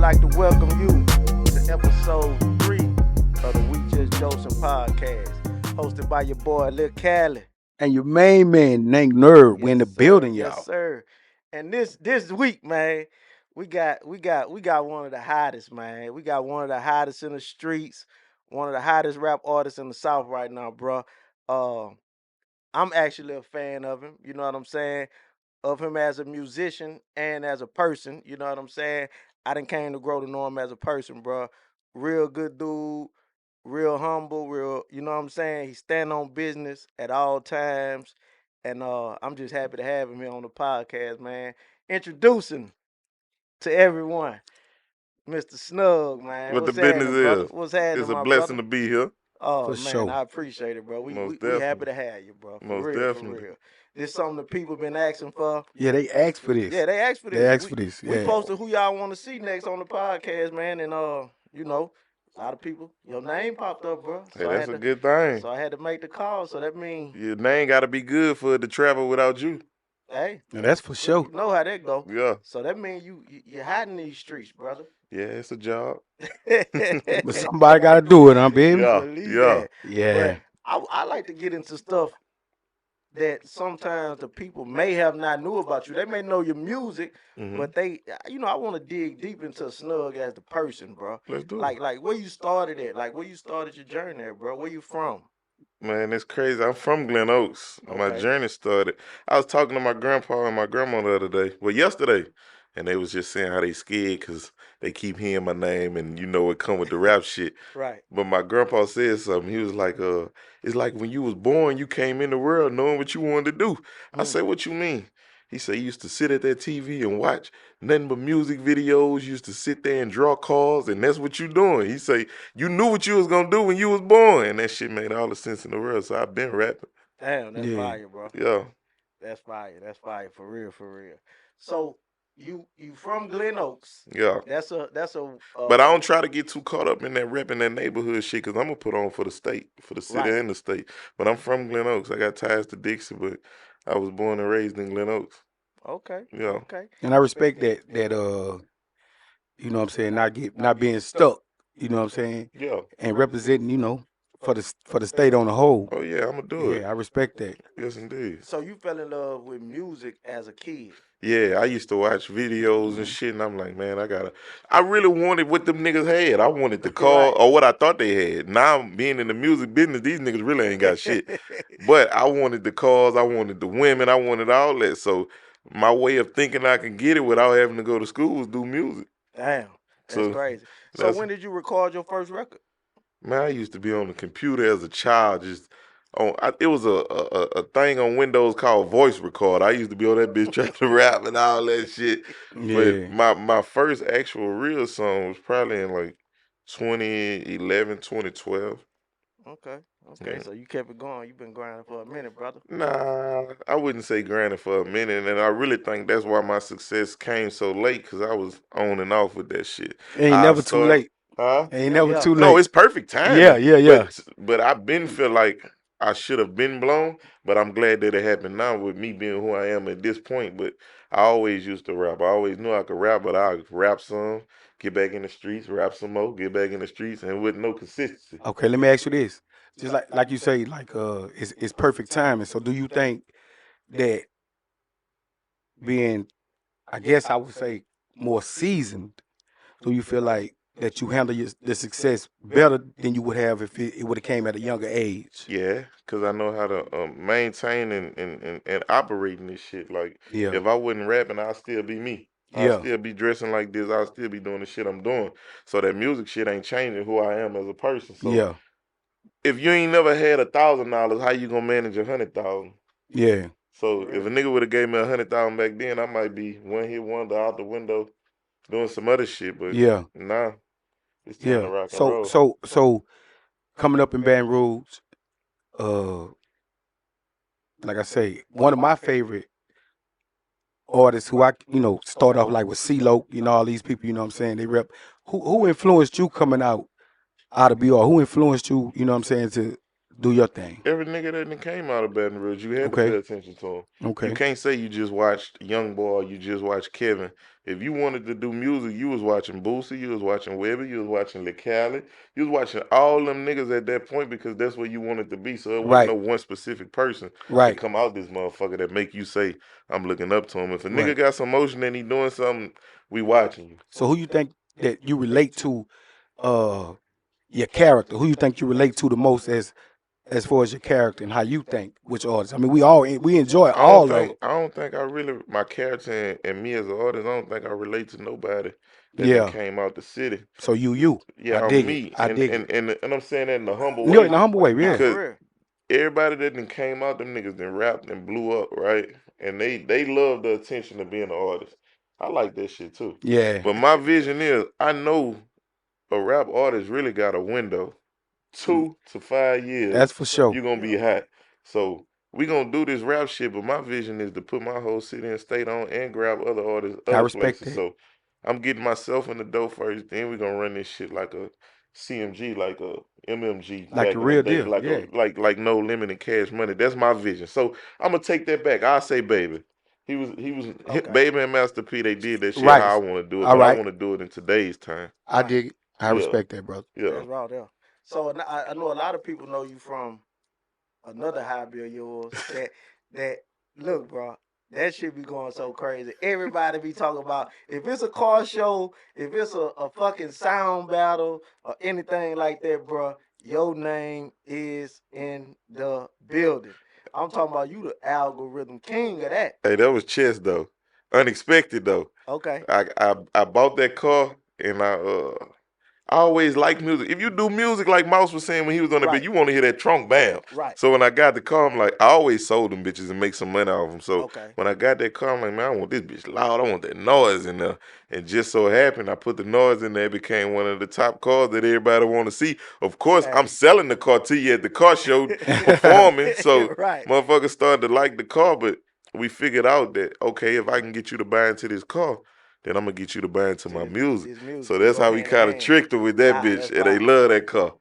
like to welcome you to episode 3 of the We Just Jocin podcast, hosted by your boy Lil Cali. And your main man, Nank Nerd, we in the building, y'all. Yes, sir. And this week, man, we got one of the hottest, man. We got one of the hottest in the streets, one of the hottest rap artists in the South right now, bro. I'm actually a fan of him. You know what I'm saying? Of him as a musician and as a person. You know what I'm saying? I done came to grow to know him as a person, bro. Real good dude, real humble, real, you know what I'm saying? He stand on business at all times. And I'm just happy to have him here on the podcast, man. Introducing to everyone, Mr. Snug, man. What the What's business happening, brother? is. What's happening, It's a my blessing brother? to be here. Oh, For man, sure. I appreciate it, bro. We Most happy definitely. to have you, bro. For Most real, definitely. for real. This something the people been asking for. Yeah, they asked for this. Yeah, they asked for this. They asked for this. We Yeah. posted who y'all want to see next on the podcast, man, and you know, a lot of people. Your name popped up, bro. Hey, that's a good thing. So I had to make the call. So that means, Your name got to be good for it to travel without you. hey, Now, that's for sure. you know how that go. Yeah. So that means you're hiding these streets, brother. Yeah, it's a job. But somebody got to do it, huh, baby? Yeah. Believe Yeah. that. Yeah. But I like to get into stuff that sometimes the people may have not knew about you. They may know your music, Mhm. but they, I want to dig deep into Snug as the person, bro. Let's do it. Like where you started at, like where you started your journey at, bro. Where you from? Man, it's crazy. I'm from Glen Oaks. My Okay. journey started. I was talking to my grandpa and my grandma the other day. Well, yesterday. And they was just saying how they scared because they keep hearing my name and you know it come with the rap shit. Right. But my grandpa said something. He was like, it's like when you was born, you came in the world knowing what you wanted to do. I said, what you mean? He said he used to sit at that TV and watch nothing but music videos, used to sit there and draw cards, and that's what you doing. He say, you knew what you was gonna do when you was born. And that shit made all the sense in the world. So I've been rapping. Damn, that's Yeah. fire, bro. Yeah. That's fire for real, for real. So you from Glen Oaks. Yeah. That's a But I don't try to get too caught up in that rap and that neighborhood shit because I'm going to put on for the state, for the city Right. and the state. But I'm from Glen Oaks. I got ties to Dixie, but I was born and raised in Glen Oaks. Okay. Yeah. Okay. And I respect that you know what I'm saying, not being stuck, you know what I'm saying, Yeah. and representing, you know, for the state on the whole. Oh, yeah, I'm going to do it. Yeah, I respect that. Yes, indeed. So you fell in love with music as a kid. Yeah, I used to watch videos and shit, and I'm like, man, I really wanted what them niggas had. I wanted the car Right. or what I thought they had. Now, being in the music business, these niggas really ain't got shit. But I wanted the cars, I wanted the women, I wanted all that. So my way of thinking I can get it without having to go to school was do music. Damn, that's So, crazy. So that's- when did you record your first record? Man, I used to be on the computer as a child, just it was a thing on Windows called Voice Record. I used to be on that bitch trying to rap and all that shit. Yeah. But my first actual real song was probably in like 2011, 2012. Okay. Yeah. So you kept it going. You've been grinding for a minute, brother. Nah, I wouldn't say grinding for a minute, and I really think that's why my success came so late, because I was on and off with that shit. Ain't I never too started- late. Huh? Ain't never Yeah. too late. No, it's perfect timing. Yeah. But I been feel like I should have been blown, but I'm glad that it happened now with me being who I am at this point. But I always used to rap. I always knew I could rap, but I rap some, get back in the streets, rap some more, get back in the streets, and with no consistency. Okay, let me ask you this. Just like you say, like it's perfect timing. So do you think that being, I guess I would say, more seasoned, do you feel like that you handle the success better than you would have if it would have came at a younger age? Yeah, because I know how to maintain and operate in this shit. Like, Yeah. if I wasn't rapping, I'd still be me. Yeah. I'd still be dressing like this. I'd still be doing the shit I'm doing. So that music shit ain't changing who I am as a person. So Yeah. if you ain't never had $1,000, how you gonna manage 100,000? Yeah. So if a nigga would have gave me 100,000 back then, I might be one hit wonder out the window doing some other shit. But Yeah. nah, it's time to Yeah. rock and roll. So coming up in Baton Rouge, like I say, one of my favorite artists who I, you know, start off like with CeeLo, you know, all these people, you know what I'm saying, they rep. Who influenced you coming out of BR? Who influenced you, you know what I'm saying, Do your thing. Every nigga that done came out of Baton Rouge, you had to pay Okay. attention to him. You Okay. can't say you just watched Young Boy, you just watched Kevin. If you wanted to do music, you was watching Boosie, you was watching Webby, you was watching Cali, you was watching all them niggas at that point because that's where you wanted to be. So it wasn't Right. no one specific person that Right. come out this motherfucker that make you say, I'm looking up to him. If a nigga Right. got some motion and he doing something, we watching you. So who you think that you relate to your character? Who you think you relate to the most as far as your character and how you think which artists? I mean, we enjoy all of them. I don't think I really my character and me as an artist. I don't think I relate to nobody that then Yeah. came out the city. So you. Yeah, I I'm dig it. me, I dig it. and I'm saying that in a humble No, way in a humble way, Nah, yeah. because for real. everybody that then came out, them niggas then rapped and blew up, right? And they love the attention of being an artist. I like that shit too. Yeah. But my vision is, I know a rap artist really got a window, 2 to 5 years. That's for sure. You're gonna be hot. So we gonna do this rap shit, but my vision is to put my whole city and state on and grab other artists, I other respect places. that. So I'm getting myself in the dough first, then we gonna run this shit like a CMG, like a MMG Like back the in the real day, deal, like yeah. like no limit in cash money. That's my vision. So I'm gonna take that back. I say Baby. He was Okay. Baby and Master P. They did that shit Right. how I want to do it, All but I right. want to do it in today's time. I dig it. I Yeah. respect that, brother. Yeah. That's raw there. So I know a lot of people know you from another hobby of yours. That look, bro. That shit be going so crazy. Everybody be talking about if it's a car show, if it's a fucking sound battle or anything like that, bro. Your name is in the building. I'm talking about you, the algorithm king of that. Hey, that was chess though. Unexpected though. Okay. I bought that car and I always like music. If you do music like Mouse was saying when he was on the Right. bit, you want to hear that trunk bam. Right. So when I got the car, I'm like, I always sold them bitches and make some money off them. So Okay. when I got that car, I'm like, man, I want this bitch loud. I want that noise in there. And just so happened, I put the noise in there. It became one of the top cars that everybody want to see. Of course, Hey. I'm selling the car to you at the car show performing. So Right. motherfuckers started to like the car, but we figured out that, okay, if I can get you to buy into this car, then I'm gonna get you to buy into my music. This music So that's go how we hand in kind of hand. tricked her with that Nah, bitch, that's and they fine. love that car.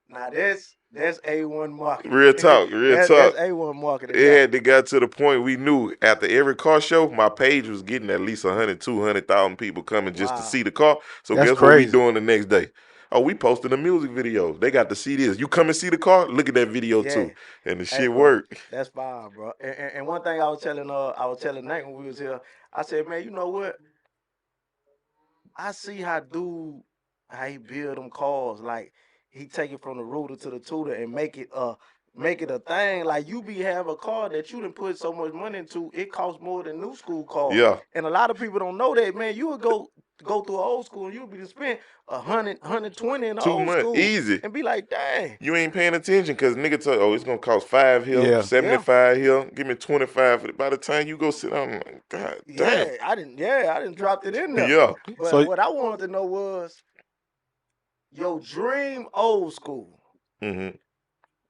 Now that's A1 marketing. Real talk, real That's talk. A1 marketing. It had to got to the point we knew after every car show, my page was getting at least 100, 200,000 people coming just to Wow. see the car. So That's guess what we crazy. doing the next day? Oh, we posting a music video. They got to see this. You come and see the car, look at that video too, and the Hey, shit bro, worked. That's fine, bro. And one thing I was telling Nank when we was here, I said, man, you know what? I see how he build them cars. Like he take it from the rooter to the tutor and make it a thing. Like you be have a car that you done put so much money into, it costs more than new school cars. Yeah. And a lot of people don't know that, man. You would go through an old school and you'll be to spend 100, 120 in the Too old much. school. Easy. And be like, dang. You ain't paying attention because nigga tell you, oh, it's gonna cost 5 here, Yeah. 75 here, give me 25 for it. By the time you go sit down, I'm like, God damn. I didn't drop it in there. Yeah. But So- what I wanted to know was your dream old school. Mm-hmm.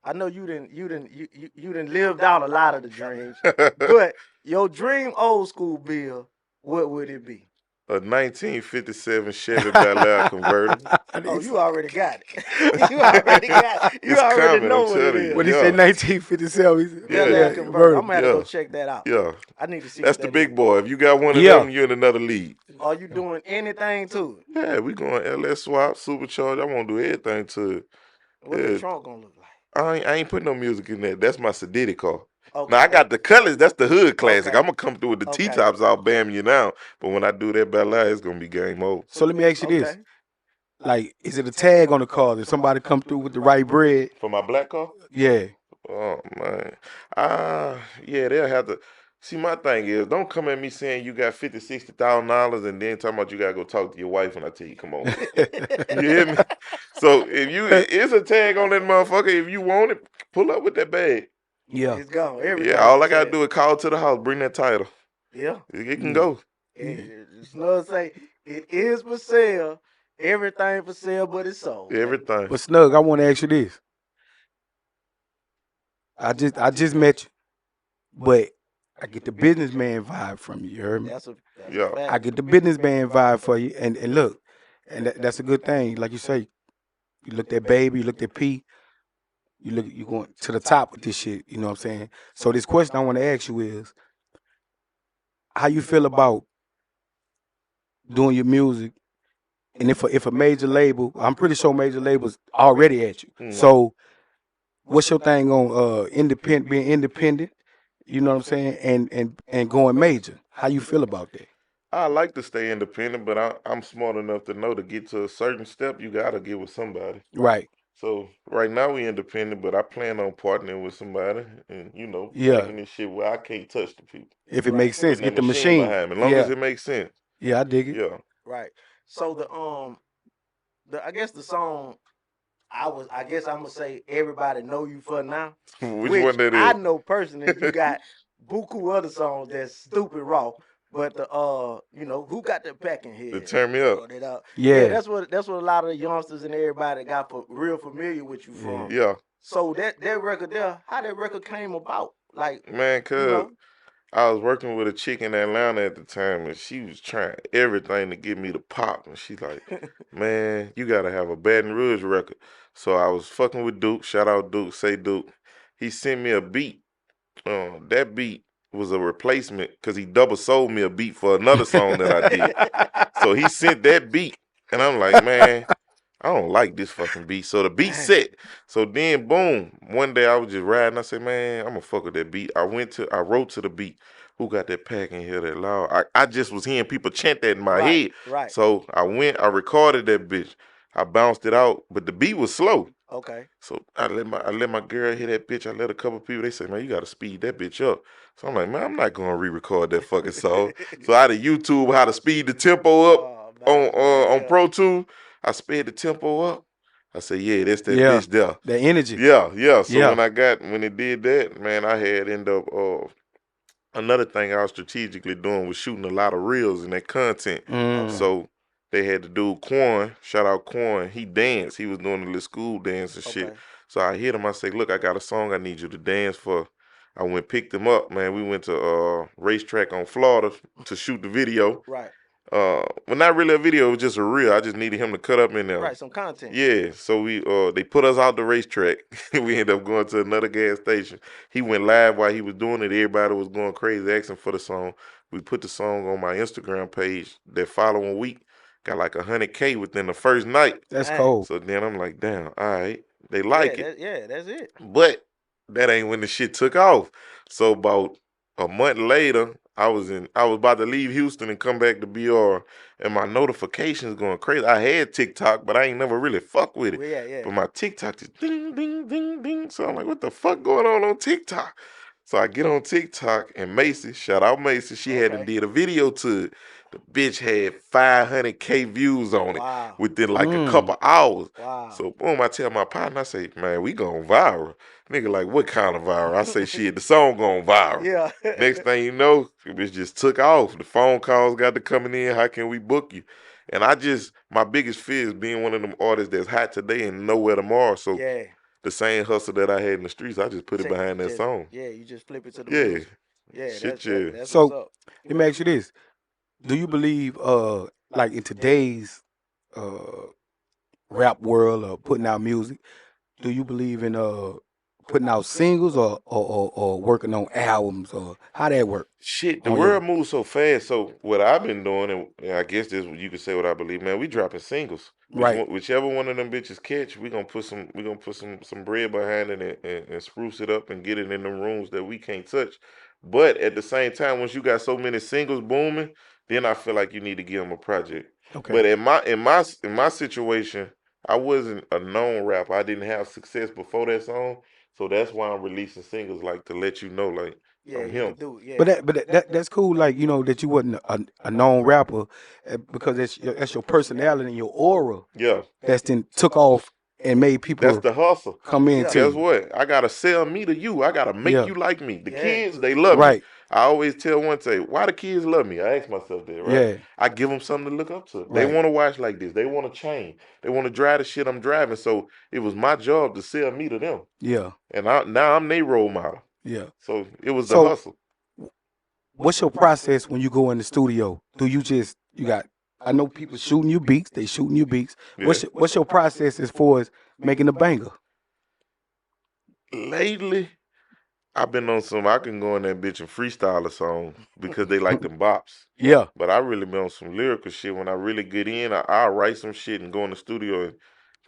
I know you didn't lived out a lot of the dreams, but your dream old school bill, what would it be? A 1957 Chevy Bel Air convertible. Oh, you already got it. You already got it. You It's already coming, know I'm what it telling you. is. When he Yeah. said 1957, he said, Bel Yeah, Air convertible. I'm gonna have to go Yeah. check that out. Yeah. I need to see. That's what the that big is. boy. If you got one of Yeah. them, you're in another league. Are you doing anything to it? Yeah, we going LS swap, supercharge. I want to do everything to it. What Yeah. the trunk gonna look like? I ain't putting no music in there. That's my Sadiddy car. Okay. Now I got the colors. That's the hood classic. Okay. I'm gonna come through with the Okay. T-tops all bam you now. But when I do that Bel Air, it's gonna be game over. So let me ask you this. Okay. Like, is it a tag on the car? If somebody come through with the right bread? For my black car? Yeah. Oh man. Yeah, they'll have to. See, my thing is, don't come at me saying you got $50,000, $60,000 and then talking about you gotta go talk to your wife when I tell you come on. You hear me? So if it's a tag on that motherfucker. If you want it, pull up with that bag. Yeah. It's gone. Everything. Yeah, all I you gotta said. do is call to the house, bring that title. Yeah. It can go. Snug say it is for sale. Everything for sale, but it's sold. Everything. But Snug, I want to ask you this. I just met you, but I get the businessman vibe from you. You heard me? That's Yeah. a fact. I get the businessman vibe for you, and look, and that's a good thing. Like you say, you looked at Baby, you looked at P. you going to the top with this shit. You know what I'm saying? So this question I want to ask you is, how you feel about doing your music, and if a major label, I'm pretty sure major labels already at you. So what's your thing on independent, being independent? You know what I'm saying? And going major. How you feel about that? I like to stay independent, but I'm smart enough to know to get to a certain step, you gotta get with somebody. Right. So right now we independent, but I plan on partnering with somebody and Yeah. making this shit where I can't touch the people. If it makes sense, Putting that get the machine machine. behind me, as long as Yeah. it makes sense. Yeah, I dig it. Yeah. Right. So the I guess the song I guess I'm gonna say everybody know you for now. Which Which one that I is? know personally you got buku other songs that's stupid raw. But the who got that packing To here? turn me up. Yeah, Yeah. that's what a lot of the youngsters and everybody got for real familiar with you from. Yeah. So that record there, how that record came about? Like, Man, cuz I was working with a chick in Atlanta at the time, and she was trying everything to get me to pop. And she like, man, you gotta have a Baton Rouge record. So I was fucking with Duke. Shout out Duke, say Duke. He sent me a beat. That beat was a replacement because he double sold me a beat for another song that I did. So he sent that beat, and I'm like, man, I don't like this fucking beat. So the beat set. So then, boom, one day I was just riding. I said, man, I'm gonna fuck with that beat. I wrote to the beat. Who got that pack in here that loud? I just was hearing people chant that in my head. Right. So I recorded that bitch. I bounced it out, but the beat was slow. Okay. So I let my girl hear that bitch. I let a couple people. They say, man, you gotta speed that bitch up. So I'm like, man, I'm not gonna re-record that fucking song. So I had to YouTube how to speed the tempo up on Pro Tools. I sped the tempo up. I said, yeah, that's that Yeah. bitch there. The energy. Yeah. So Yeah. when it did that, man, I had end up another thing I was strategically doing was shooting a lot of reels and that content. So they had to do Quan, shout out Quan. He danced. He was doing a little school dance and shit. So I hit him. I say, look, I got a song I need you to dance for. I went picked him up, man. We went to racetrack on Florida to shoot the video. Right. Well, not really a video, it was just a reel. I just needed him to cut up in there. Right, some content. Yeah, so they put us out the racetrack. We ended up going to another gas station. He went live while he was doing it. Everybody was going crazy asking for the song. We put the song on my Instagram page. That following week, got like 100K within the first night. That's cold. So then I'm like, damn, all right, they like it. That's it. But that ain't when the shit took off. So about a month later, I was about to leave Houston and come back to BR, and my notifications going crazy. I had TikTok, but I ain't never really fuck with it. Yeah. But my TikTok just ding, ding, ding, ding. So I'm like, what the fuck going on TikTok? So I get on TikTok, and Macy, shout out Macy, she hadn't did a video to it. The bitch had 500K views on it within like a couple hours. Wow. So boom, I tell my partner, I say, man, we going viral. Nigga like, what kind of viral? I say, shit, the song going viral. Yeah. Next thing you know, the bitch just took off. The phone calls got to coming in. How can we book you? And my biggest fear is being one of them artists that's hot today and nowhere tomorrow. So the same hustle that I had in the streets, I just put it behind that song. Yeah, you just flip it to the music. Yeah, shit, that's so, what's up. Let me ask you this. Do you believe like in today's rap world or putting out music, do you believe in putting out singles or working on albums, or how that work? Shit, the world moves so fast. So what I've been doing, and I guess this you could say what I believe, man, we dropping singles. Right. Whichever one of them bitches catch, we gonna put some bread behind it and spruce it up and get it in the rooms that we can't touch. But at the same time, once you got so many singles booming, then I feel like you need to give them a project. Okay. But in my situation, I wasn't a known rapper. I didn't have success before that song. So that's why I'm releasing singles, like to let you know, like I'm him. But that's cool. Like, you know, that you wasn't a known rapper, because that's your personality and your aura. Yeah. That's then took off and made people. That's the hustle. Come in. Guess what? I gotta sell me to you. I gotta make you like me. The kids, they love me. I always tell one say, why the kids love me? I ask myself that, right? Yeah. I give them something to look up to. They want to watch like this. They want to change. They want to drive the shit I'm driving. So it was my job to sell me to them. Yeah. And now I'm their role model. Yeah. So it was the hustle. What's your process when you go in the studio? Do you just I know people shooting you beats. They shooting you beats. Yeah. What's your process as far as making a banger? Lately, I've been on some. I can go in that bitch and freestyle a song because they like them bops. Yeah. But I really been on some lyrical shit. When I really get in, I'll write some shit and go in the studio and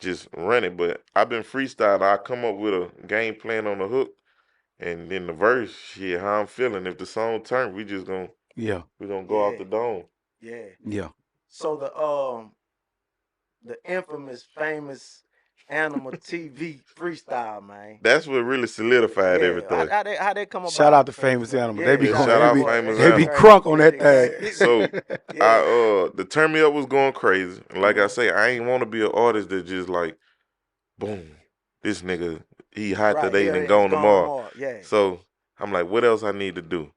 just run it. But I've been freestyling. I come up with a game plan on the hook, and then the verse, shit, how I'm feeling. If the song turn, we just gonna we gonna go off Yeah. the dome. Yeah. Yeah. So the infamous, famous Animal TV freestyle, man. That's what really solidified Yeah. everything. How they come about? Shout out to Famous Animal. They be Yeah, going, shout out they be, Famous they be Animal. crunk on that That thing. shit So Yeah. the turn me up was going crazy. And like I say, I ain't want to be an artist that just like, boom, this nigga he hot Right, today yeah, and then it's gone gone tomorrow. tomorrow, yeah. So I'm like, what else I need to do?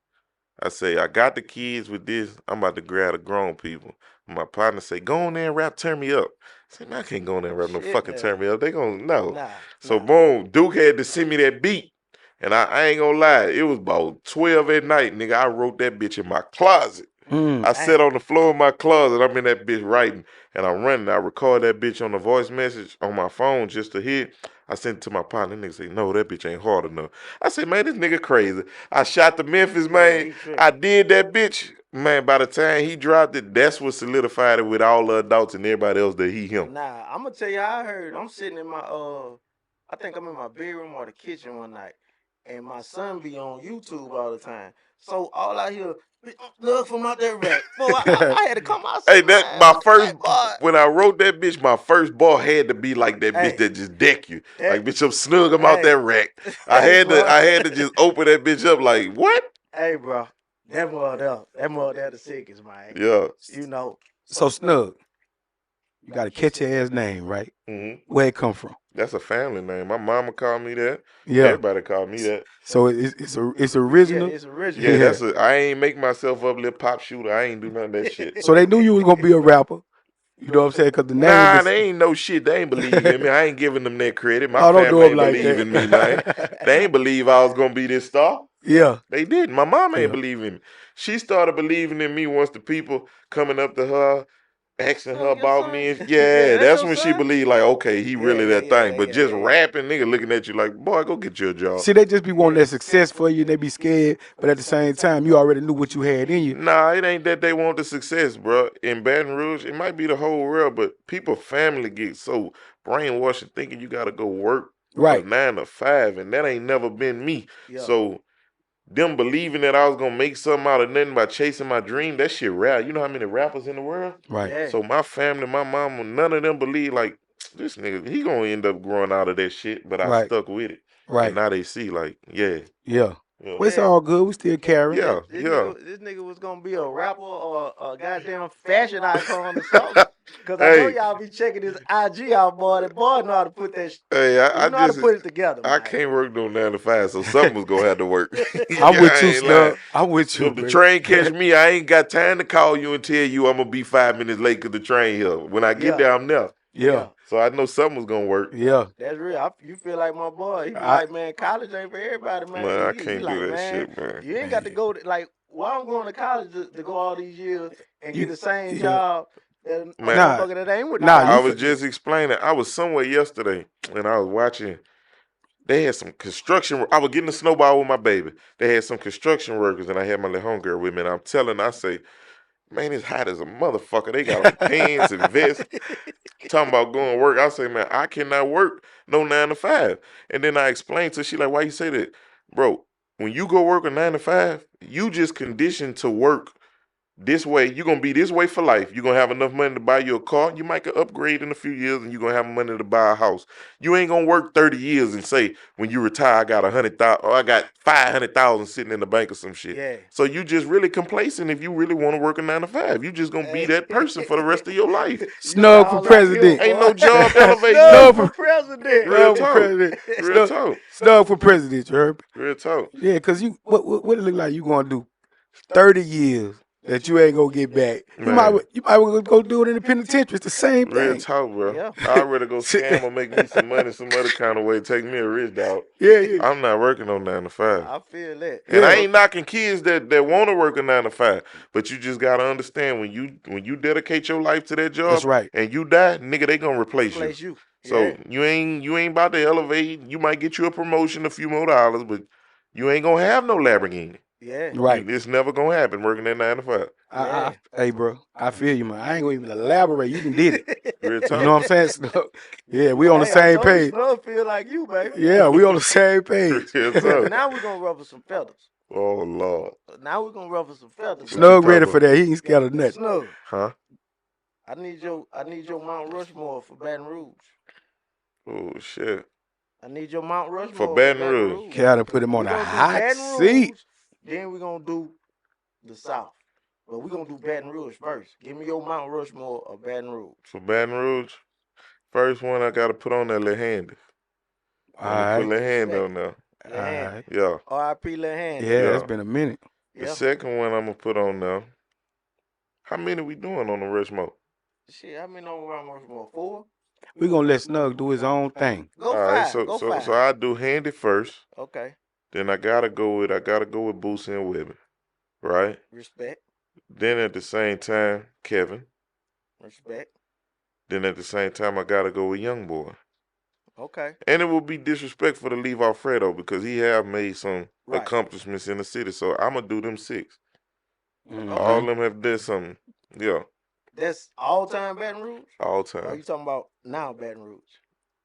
I say, I got the kids with this. I'm about to grab the grown people. My partner say, go on there and rap, turn me up. I say, man, I can't go on there and rap no Shit, fucking no. turn me up. They gonna know. Nah. So boom, Duke had to send me that beat. And I ain't gonna lie, it was about 12 at night, nigga. I wrote that bitch in my closet. I sat on the floor of my closet. I'm in that bitch writing, and I'm running. I record that bitch on a voice message on my phone just to hit. I sent it to my partner. Nigga say, no, that bitch ain't hard enough. I said, man, this nigga crazy. I shot the Memphis, man. I did that bitch. Man, by the time he dropped it, that's what solidified it with all the adults and everybody else that he him. Nah, I'm gonna tell you how I heard. I'm sitting in my I think I'm in my bedroom or the kitchen one night, and my son be on YouTube all the time. So all I hear, look from out that rack. Boy, I had to come out. Hey, that my first boy. when I wrote that bitch, my first ball had to be like that bitch that just deck you. Like bitch, I'm snug, I'm out that rack. I had to just open that bitch up like what? Hey, bro, that mother the sickest, man. Yeah. You know. So Snug, you got a catchy ass name, right? Mm-hmm. Where it come from? That's a family name. My mama called me that. Yeah. Everybody called me that. So it's original. Yeah, it's original. Yeah, that's I ain't make myself up little pop shooter. I ain't do none of that shit. So they knew you was gonna be a rapper. You know what I'm saying? Cause the name. Nah, they ain't no shit. They ain't believe in me. I ain't giving them that credit. My family ain't believe in me, man. They ain't believe I was gonna be this star. Yeah. They didn't. My mom ain't believe in me. She started believing in me once the people coming up to her, asking her about me. And, that's when she believed, like, okay, he really that thing. But just rapping, nigga looking at you like, boy, go get your job. See, they just be wanting that success for you and they be scared, but at the same time, you already knew what you had in you. Nah, it ain't that they want the success, bro. In Baton Rouge, it might be the whole world, but people family get so brainwashed and thinking you gotta go work a 9 to 5, and that ain't never been me. So them believing that I was gonna make something out of nothing by chasing my dream, that shit rare. You know how many rappers in the world? Right. Yeah. So my family, my mama, none of them believe like this nigga, he gonna end up growing out of that shit, but I stuck with it. Right. And now they see like, yeah. Well, it's all good. We still carrying. This nigga was gonna be a rapper or a goddamn fashion icon or something. Cause I know y'all be checking his IG out, boy. The boy know how to put that. I know how to put it together. I can't work no 9 to 5, so something was gonna have to work. I'm with you, Snug. I'm with you. If the train catch me, I ain't got time to call you and tell you I'm gonna be 5 minutes late because the train here. When I get there, I'm there. Yeah. So I know something was gonna work. Yeah. That's real. You feel like my boy. He be like, man, college ain't for everybody, man. Man, I can't do that shit, man. You ain't got to go like, why I'm going to college to go all these years and get the same job. I was just explaining. I was somewhere yesterday and I was watching. They had some construction. I was getting a snowball with my baby. They had some construction workers, and I had my little homegirl with me. And I'm telling, I say, man, it's hot as a motherfucker. They got on pants and vests. Talking about going to work. I say, man, I cannot work no 9 to 5. And then I explained to her, she like, why you say that? Bro, when you go work a 9 to 5, you just conditioned to work this way. You're going to be this way for life. You're going to have enough money to buy you a car. You might get upgrade in a few years and you're going to have money to buy a house. You ain't going to work 30 years and say, when you retire, I got 100,000 or I got 500,000 sitting in the bank or some shit. Yeah. So you just really complacent if you really want to work a 9 to 5. You just going to be that person for the rest of your life. Snug for president. Ain't no job elevating. Snug for president. Real talk. Real talk. Snug for president, you heard me? Real talk. Yeah, because what it look like you going to do 30 years that you ain't gonna get back. You Man. might well go do it in the penitentiary. It's the same Real thing. talk, bro. Yeah. I'd rather go scam or make me some money some other kind of way. Take me a rich dog. Yeah. I'm not working on 9 to 5. I feel that. And I Yeah. ain't knocking kids that want to work a 9 to 5, but you just gotta understand when you dedicate your life to that That's job right. and you die, nigga, they gonna replace you. Replace you. So Yeah. you ain't about to elevate. You might get you a promotion, a few more dollars, but you ain't gonna have no Lamborghini. Yeah. Right. It's never gonna happen working that 9 to 5. Yeah. Hey, bro, I feel you, man. I ain't gonna even elaborate. You done did it. Real You talk. know what I'm saying? Snug? Yeah, we on the Hey, I same told you page. Snug feel like you, baby. Yeah, we on the same page. Real talk. Now we're gonna ruffle some feathers. Oh Lord. Now we're gonna ruffle some feathers. What you Snug talking ready about? for that. He ain't scared of nothing. Snug. Huh? I need your Mount Rushmore for Baton Rouge. Oh shit. I need your Mount Rushmore For Baton Rouge. Gotta put him on We're a gonna do hot Baton seat. Rouge, then we're gonna do the South. But we're gonna do Baton Rouge first. Give me your Mount Rushmore of Baton Rouge. For Baton Rouge, first one I gotta put on that Lil Handy. All I'm gonna put right. Lil Hand Respect. on there. Lil All Hand. right. Yeah. R.I.P. Lil Hand. Yeah, it's been a minute. The Yeah. second one I'm gonna put on now. How many we doing on the Rushmore? Shit, how many on Mount Rushmore? 4? We gonna let Snug do his own thing. Go All right, 5. Go 5. so I do Handy first. Okay. Then I gotta go with Boosie and Webby, right? Respect. Then at the same time, Kevin. Respect. Then at the same time, I gotta go with Young Boy. Okay. And it would be disrespectful to leave Alfredo because he have made some Right. accomplishments in the city. So I'm gonna do them 6. Mhm. All of them have done something. Yeah, That's all time Baton Rouge? all Or time. you talking about now Baton Rouge?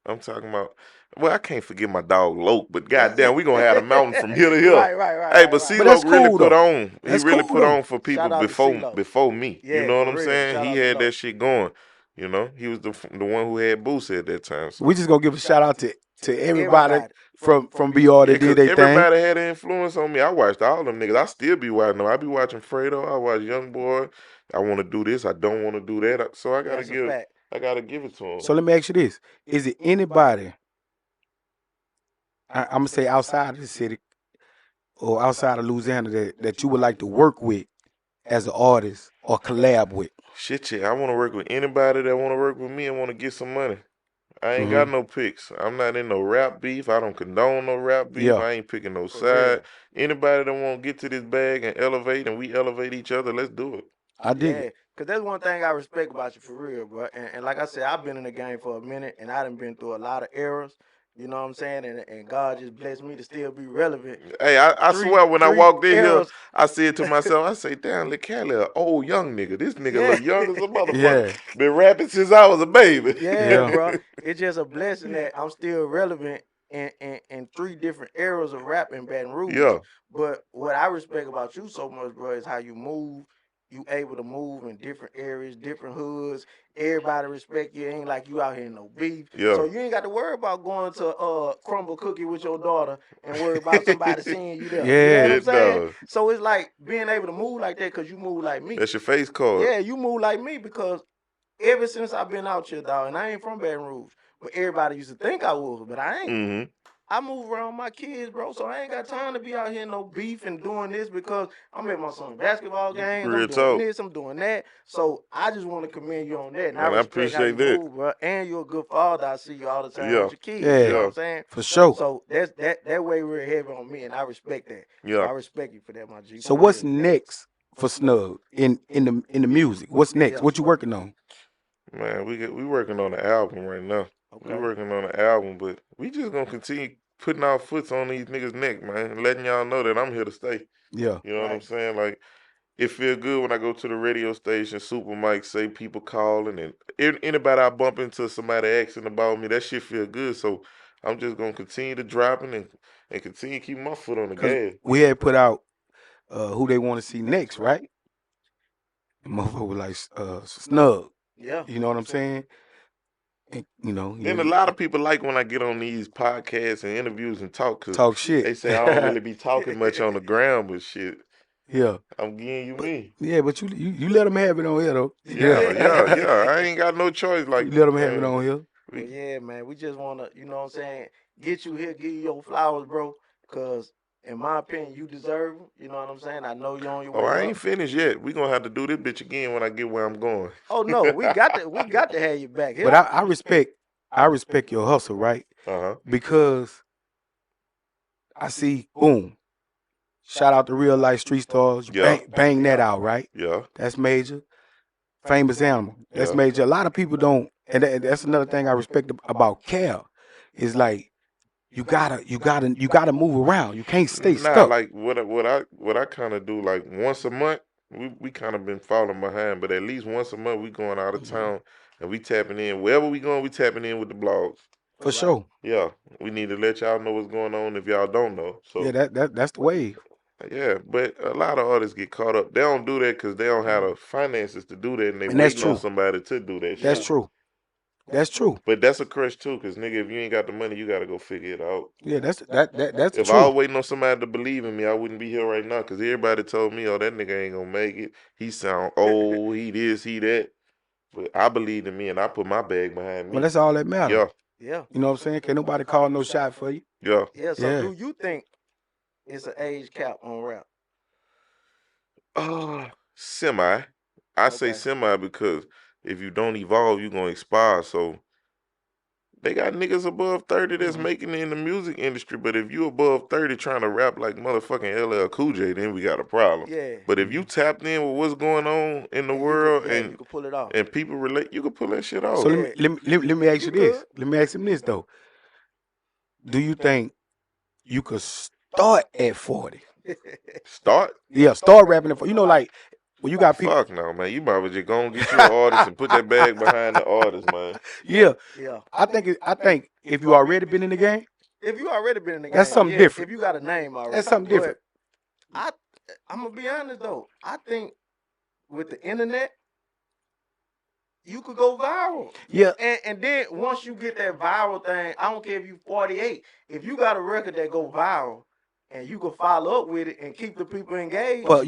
I'm talking about. Well, I can't forget my dog Loke, but goddamn, we gonna have a mountain from here to here. Right. Hey, but right. CeeLo that's really cool, put though. on. He That's really cool, put though. on for people Shout out to CeeLo. before me. Yeah, You know what for I'm real. saying? Shout He out to had Lo. that shit going. You know, he was the one who had Boosie at that time. So. We just gonna give a shout out to everybody from BR Yeah, that did 'cause their thing. everybody had an influence on me. I watched all them niggas. I still be watching them. I be watching Fredo. I watch Young Boy. I want to do this. I don't want to do that. So I gotta That's a give. fact. I gotta give it to him. So let me ask you this: is it anybody? I'm gonna say outside of the city or outside of Louisiana that you would like to work with as an artist or collab with? Shit, yeah. I want to work with anybody that want to work with me and want to get some money. I ain't Mhm. got no picks. I'm not in no rap beef. I don't condone no rap beef. Yeah. I ain't picking no For side. real. Anybody that want to get to this bag and elevate and we elevate each other, let's do it. I dig Yeah, it. because that's one thing I respect about you for real, bro. And like I said, I've been in the game for a minute and I done been through a lot of eras. You know what I'm saying? And God just blessed me to still be relevant. Hey, I Three- swear when I three walked in here, eras. I said to myself, I say, damn, look, Cali, an old young nigga. This nigga Yeah. look young as a motherfucker. Yeah. Been rapping since I was a baby. Yeah, Yeah. bro. It's just a blessing that I'm still relevant in 3 different eras of rap in Baton Rouge. Yeah. But what I respect about you so much, bro, is how you move. You able to move in different areas, different hoods. Everybody respect you. It ain't like you out here in no beef. Yeah. So you ain't got to worry about going to crumble cookie with your daughter and worry about somebody seeing you there. You know Yeah. what I'm It saying? does. So it's like being able to move like that because you move like me. That's your face card. Yeah, you move like me because ever since I've been out here, dog, and I ain't from Baton Rouge, but everybody used to think I was, but I ain't. Mm-hmm. I move around my kids, bro, so I ain't got time to be out here no beef and doing this because I'm at my son's basketball games, Real I'm doing talk. this, I'm doing that. So I just want to commend you on that, and I And I respect how you appreciate that. move, bro. And you're a good father. I see you all the time Yeah. with your kids. Yeah. You know what I'm saying? For sure. So that's that way real heavy on me, and I respect that. So Yeah. I respect you for that, my G. So for what's real. next for Snug in the music? What's next? Yeah. What you working on? Man, we working on the album right now. We Okay. working on the album, but we just gonna continue putting our foots on these niggas' neck, man, and letting y'all know that I'm here to stay. Yeah. You know what I'm Right. saying? Like, it feel good when I go to the radio station, Super Mike, say people calling, and anybody I bump into, somebody asking about me, that shit feel good. So I'm just gonna continue to dropping and continue keeping my foot on the 'Cause gas. we had put out who they want to see next, right? And motherfucker was like Snug. Yeah. You know what I'm saying? And, you know, Then a lot of people like when I get on these podcasts and interviews and talk, cause talk shit. they say I don't really be talking much on the ground, but shit, Yeah. I'm giving you me. Yeah, but you let them have it on here though. Yeah. I ain't got no choice. Like, You let them have it on here. Well, yeah, man. We just wanna, you know what I'm saying, get you here, give you your flowers, bro. Cause in my opinion, you deserve them. You know what I'm saying? I know you're on your Oh, way I up. ain't finished yet. We gonna have to do this bitch again when I get where I'm going. Oh no, we got to have you back here. But I respect your hustle, right? Uh-huh. Because I see, boom, shout out to Real Life Street Stars, you Yeah. bang that out, right? Yeah. That's major. Famous Animal, that's Yeah. major. A lot of people don't, and that's another thing I respect about Cal, is like you gotta move around. You can't stay Nah, stuck. like what I kind of do, like once a month. We kind of been falling behind, but at least once a month we going out of town and we tapping in. Wherever we going, we tapping in with the blogs. For sure. Yeah, we need to let y'all know what's going on if y'all don't know. So Yeah, that's the wave. yeah, but a lot of artists get caught up. They don't do that because they don't have the finances to do that, and they And that's waiting on true. somebody to do that That's shit. true. That's true. But that's a crush too, because nigga, if you ain't got the money, you gotta go figure it out. Yeah, that's the If I was truth. waiting on somebody to believe in me, I wouldn't be here right now. Because everybody told me, oh, that nigga ain't gonna make it. He sound old. He this, he that. But I believed in me, and I put my bag behind Well, me. that's all that matters. Yeah, Yeah. You know what I'm saying? Can't nobody call no shot for you. yeah. Yeah. So Yeah. do you think it's an age cap on rap? Semi. I say Okay. semi because if you don't evolve, you gonna expire. So they got niggas above 30 that's making it in the music industry, but if you above 30 trying to rap like motherfucking LL Cool J, then we got a problem. Yeah. But if you tapped in with what's going on in the And world you could pull it off. and people relate, you can pull that shit off. So Yeah. let me ask You you this. could. Let me ask him this though. Do you think you could start at 40? Start? Yeah, start rapping at 40. You know, like when you got people. Fuck no, man. You might as well just go and get you an artist and put that bag behind the artist, man. Yeah, Yeah. I think if you already been in the game, If you already been in the game, that's something yeah, different. if you got a name already, That's something different. But I'm gonna be honest though. I think with the internet, you could go viral. Yeah. And then once you get that viral thing, I don't care if you 48. If you got a record that go viral, and you can follow up with it and keep the people engaged. Well,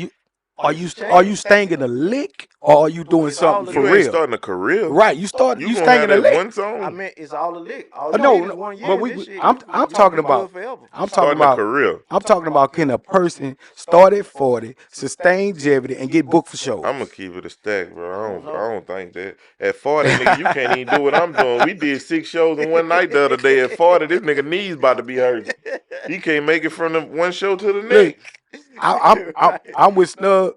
are you staying in a lick or are you doing It's all something a for You lick. ain't real? starting a career. Right. You You gonna staying have in a that lick. one song. I mean, it's all a lick. All you No, need is 1 year. but in we, this shit. I'm You talking gonna be about good forever. I'm talking Starting a about career. I'm talking about can a person start at 40, sustain longevity, and get booked for shows? I'm gonna keep it a stack, bro. I don't know. I don't think that at 40, nigga, you can't even do what I'm doing. We did 6 shows in one night the other day. At 40, this nigga knees about to be hurt. He can't make it from the one show to the Look, next. I'm with Snug.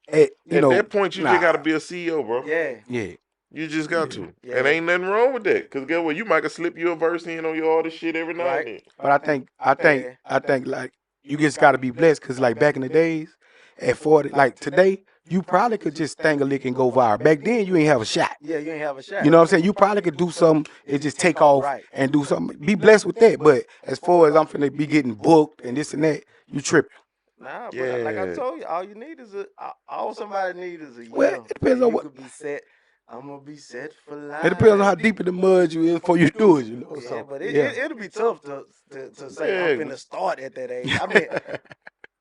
At that point, you just gotta Nah. be a CEO, bro. Yeah. Yeah. You just got to. Yeah. And ain't nothing wrong with that. Cause guess what? You might can slip you a verse in on your all this shit every now Right. and then. But I think like you just got to be blessed because like back in the days, at 40, like today, you probably could just stang a lick and go viral. Back then, you ain't have a shot. Yeah, you ain't have a shot. You know what I'm saying? You probably could do something and just take off Right. and do something. Be blessed with that. But as far as I'm finna be getting booked and this and that, you tripping. Nah, but Yeah. like I told you, all you need is all somebody needs is a year. Well, it depends on you what- could be set. I'm gonna be set for life. It depends on how deep in the mud you is before you do it, you know. Yeah, So, but yeah. it'll be tough to say Yeah. I'm finna start at that age. I mean,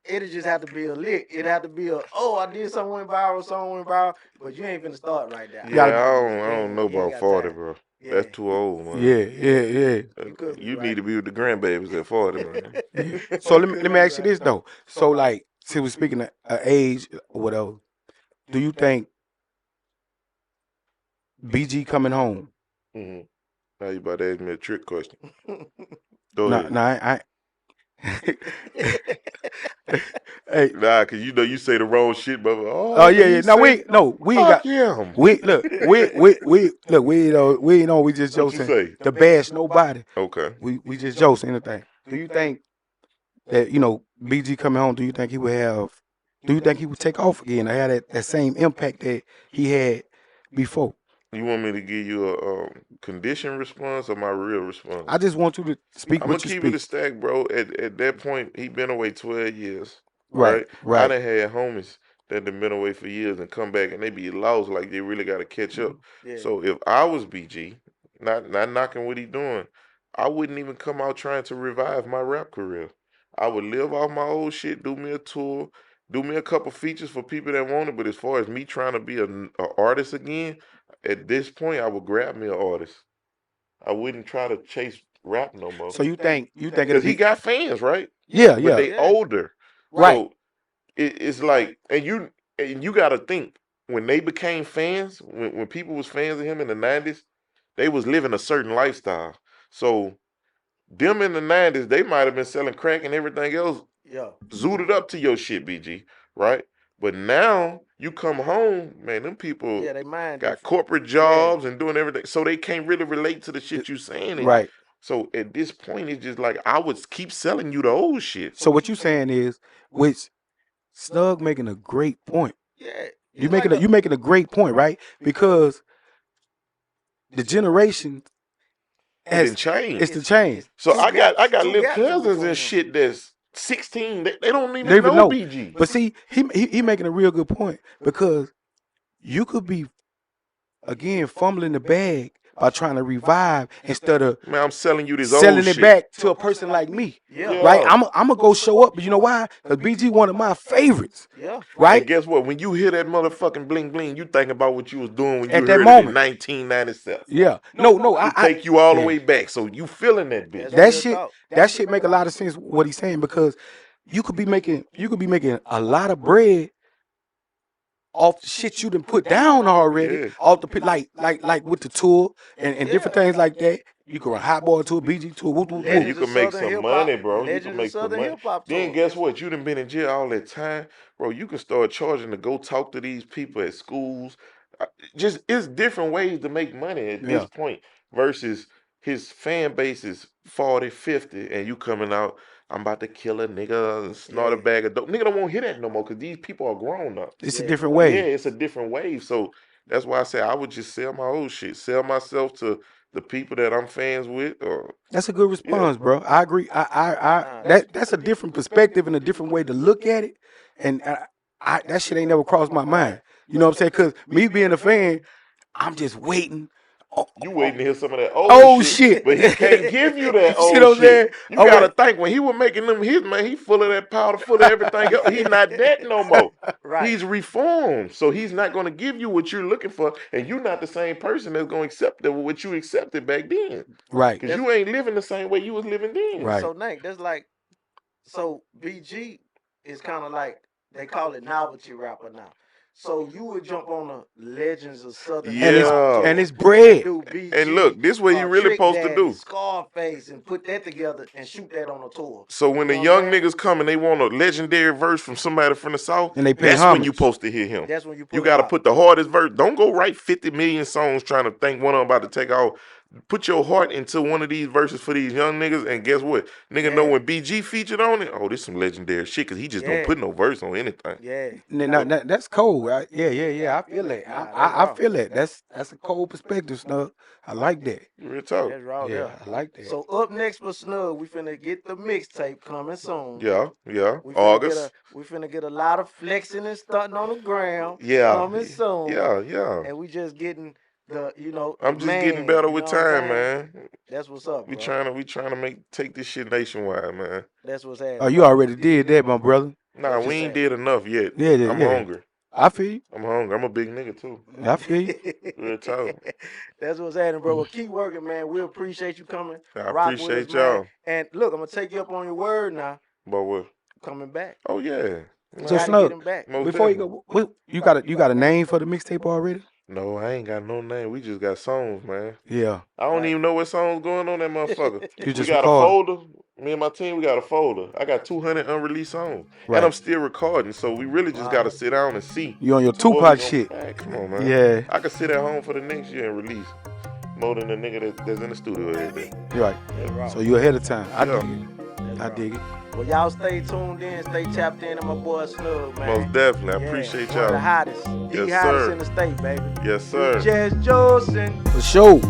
it'll just have to be a lick. It'll have to be I did something went viral, but you ain't finna start right now. Yeah, I don't know You ain't about got 40, time. bro. Yeah. That's too old, man. Yeah. You could be You right. need to be with the grandbabies at 40, man. Yeah. So let me ask you this though. So like, since we're speaking of age or whatever, do you think BG coming home? Mm-hmm. Now you about to ask me a trick question. Go Nah, ahead. I hey. Nah, cause you know you say the wrong shit, but Oh yeah. No, we ain't got. fuck him. We look. We ain't know. We just What you Jocin say? to bash nobody. Okay. We just Jocin anything. Do you think that BG coming home? Do you think he would have? Do you think he would take off again or have that same impact that he had before? You want me to give you a condition response or my real response? I just want you to speak I'm gonna what you keep it speak. a stack, bro. At that point, he been away 12 years. Right. I done had homies that done been away for years and come back and they be lost, like they really gotta catch up. Yeah. So if I was BG, not knocking what he doing, I wouldn't even come out trying to revive my rap career. I would live off my old shit, do me a tour, do me a couple features for people that want it. But as far as me trying to be a artist again, at this point, I would grab me an artist. I wouldn't try to chase rap no more. So you think Because it'll he be got fans, right? yeah, But yeah. they older. Right. So it's like, and you got to think, when they became fans, when people was fans of him in the 90s, they was living a certain lifestyle. So them in the 90s, they might have been selling crack and everything else, Yeah. zooted up to your shit, BG, right? But now you come home, man, them people Yeah, they mind got different. corporate jobs and doing everything, so they can't really relate to the shit you saying. Right. So at this point, it's just like, I would keep selling you the old shit. So what you saying is, which Snug making a great point. Yeah. You making a great point, right? Because the generation It didn't change. it's the change. So two I got gaps little in cousins between and them. shit that's 16. They don't even They even know know. BG. But see, he making a real good point, because you could be again fumbling the bag by trying to revive instead of Man, I'm selling you this selling old it shit. back to a person like me. Yeah. Right? I'm gonna go show up, but you know why? Because BG one of my favorites. Yeah. Right? And guess what? When you hear that motherfucking bling bling, you think about what you was doing when you At that heard moment. it in 1997. Yeah. No, It take you all the yeah. way back. So you feeling that bitch. That shit make a lot of sense what he's saying, because you could be making a lot of bread off the shit you done put down already, Yeah. off the like with the tour and different things like that. You can run hot boy to a BG to a whoop whoop Man, whoop. you Legends of can make Southern some hip-hop. money, bro. You Legends can of make some Southern money. hip-hop Then tour. guess what? You done been in jail all that time, bro. You can start charging to go talk to these people at schools. Just, it's different ways to make money at this Yeah. point, versus his fan base is 40, 50, and you coming out, I'm about to kill a nigga and snort a Yeah. bag of dope. Nigga don't want to hear that no more, because these people are grown up. It's a Yeah. different Yeah, way. it's a different wave. So that's why I say I would just sell my old shit, sell myself to the people that I'm fans with. Or That's a good response, bro. I agree. Nah, That's a different perspective and a different way to look at it. And that shit ain't never crossed my mind. You know what I'm saying? Because me being a fan, I'm just waiting. you waiting to hear some of that Oh old shit! but he can't give you that You see old what I'm saying? shit. You I'm gotta like- think, when he was making them hits, man, he full of that powder, full of everything else. He's not that no more. Right. He's reformed, so he's not gonna give you what you're looking for, and you're not the same person that's gonna accept what you accepted back then. Right. Because you ain't living the same way you was living then. Right. So Nank, that's like, so BG is kind of like, they call it novelty rapper now. So you would jump on the Legends of Southern Hip Hop tour And it's bread. do BG, And look, this what you really Trick supposed to Daddy, do. Scarface, and put that together and shoot that on a tour. So when You the know young what I'm saying? niggas come and they want a legendary verse from somebody from the South, And they pay that's when homage. you supposed to hear him. That's when you put You him got to out. put the hardest verse. Don't go write 50 million songs trying to think one of them about to take off. Put your heart into one of these verses for these young niggas, and guess what? Nigga know Yeah. when BG featured on it, oh, this some legendary shit, because he just Yeah. don't put no verse on anything. Yeah. That's cold. Right? Yeah. I feel that. Nah, that's I raw. feel that. That's a cold perspective, Snug. I like that. Real talk. That's raw Yeah, there. I like that. So up next for Snug, we finna get the mixtape coming soon. Yeah. We finna August. we finna get a lot of flexing and stunting on the ground. Yeah. Coming soon. Yeah. And we just getting the, I'm the just man, getting better you with know what I'm time, saying? man. That's what's up, We bro. trying to take this shit nationwide, man. That's what's happening. Oh, you already did that, my brother. Nah, we ain't did enough yet. Yeah, I'm yeah. hungry. I feel you. I'm hungry. I'm a big nigga too. I feel you. Real talk. That's what's happening, bro. Well, keep working, man. We appreciate you coming. I Rock with appreciate us, man. y'all. And look, I'm gonna take you up on your word now. But what? Coming back. Oh yeah. So Gotta Snug, get him back. Most before you definitely. go, you got a name for the mixtape already? No, I ain't got no name. We just got songs, man. Yeah. I don't even know what songs going on that motherfucker. You We just got a record. folder. Me and my team, we got a folder. I got 200 unreleased songs. Right. And I'm still recording, so we really just got to sit down and see. You on your what we Tupac gonna- shit? Man, come on, man. Yeah. I could sit at home for the next year and release more than the nigga that's in the studio every day. You're right. That's raw. So you ahead of time. I Yeah. dig it. That's I raw. dig it. Well, y'all stay tuned in, stay tapped in to my boy Snug, man. Most definitely. I Yeah, appreciate one of the y'all. hottest. The Yes, hottest sir. in the state, baby. Yes, sir. Just Jocin. For sure.